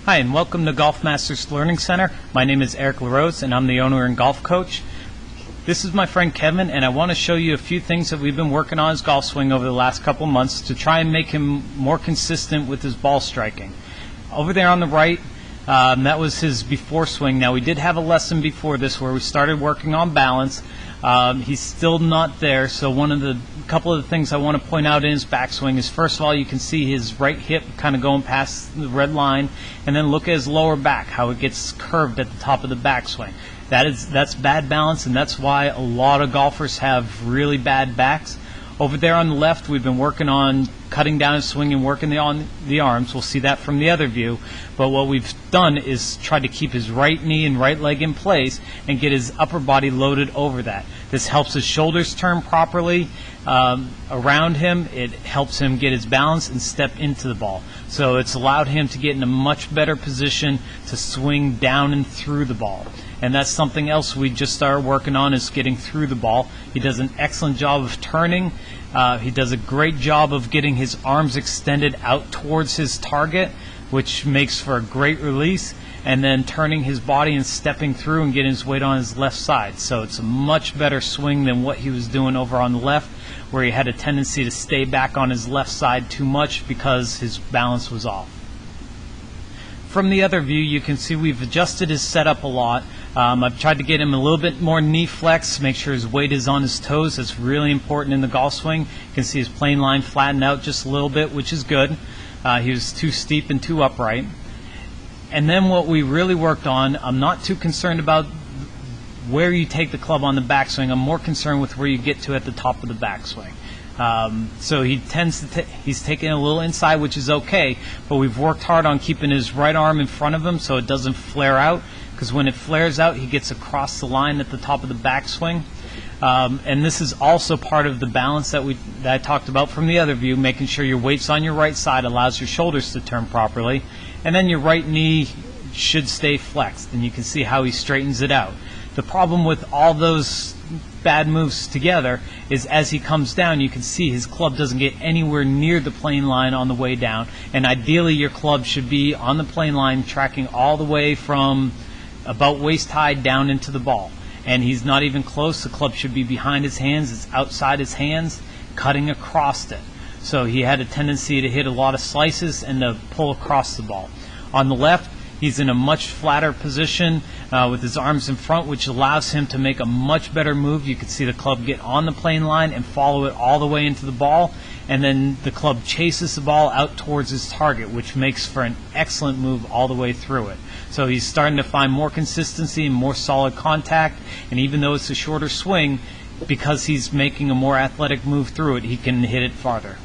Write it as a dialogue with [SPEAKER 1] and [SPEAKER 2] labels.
[SPEAKER 1] Hi, and welcome to Golf Masters Learning Center. My name is Eric LaRose, and I'm the owner and golf coach. This is my friend Kevin, and I want to show you a few things that we've been working on his golf swing over the last couple months to try and make him more consistent with his ball striking. Over there on the right, that was his before swing. Now, we did have a lesson before this where we started working on balance. He's still not there, so couple of the things I want to point out in his backswing is, first of all, you can see his right hip kind of going past the red line, and then look at his lower back, how it gets curved at the top of the backswing. That's bad balance, and that's why a lot of golfers have really bad backs. Over there on the left, we've been working on cutting down his swing and working on the arms. We'll see that from the other view. But what we've done is try to keep his right knee and right leg in place and get his upper body loaded over that. This helps his shoulders turn properly around him. It helps him get his balance and step into the ball. So it's allowed him to get in a much better position to swing down and through the ball. And that's something else we just started working on, is getting through the ball. He does an excellent job of turning. He does a great job of getting his arms extended out towards his target, which makes for a great release, and then turning his body and stepping through and getting his weight on his left side. So it's a much better swing than what he was doing over on the left, where he had a tendency to stay back on his left side too much because his balance was off. From the other view, you can see we've adjusted his setup a lot. I've tried to get him a little bit more knee flex, make sure his weight is on his toes. That's really important in the golf swing. You can see his plane line flattened out just a little bit, which is good. He was too steep and too upright. And then what we really worked on, I'm not too concerned about where you take the club on the backswing. I'm more concerned with where you get to at the top of the backswing. So he tends to he's taking a little inside, which is okay, but we've worked hard on keeping his right arm in front of him so it doesn't flare out, because when it flares out, he gets across the line at the top of the backswing. And this is also part of the balance that I talked about from the other view, making sure your weight's on your right side allows your shoulders to turn properly, and then your right knee should stay flexed, and you can see how he straightens it out. The problem with all those bad moves together is, as he comes down, you can see his club doesn't get anywhere near the plane line on the way down, and ideally your club should be on the plane line, tracking all the way from about waist high down into the ball. And he's not even close. The club should be behind his hands. It's outside his hands, cutting across it. So he had a tendency to hit a lot of slices and to pull across the ball. On the left, he's in a much flatter position with his arms in front, which allows him to make a much better move. You can see the club get on the plane line and follow it all the way into the ball, and then the club chases the ball out towards his target, which makes for an excellent move all the way through it. So he's starting to find more consistency and more solid contact, and even though it's a shorter swing, because he's making a more athletic move through it, he can hit it farther.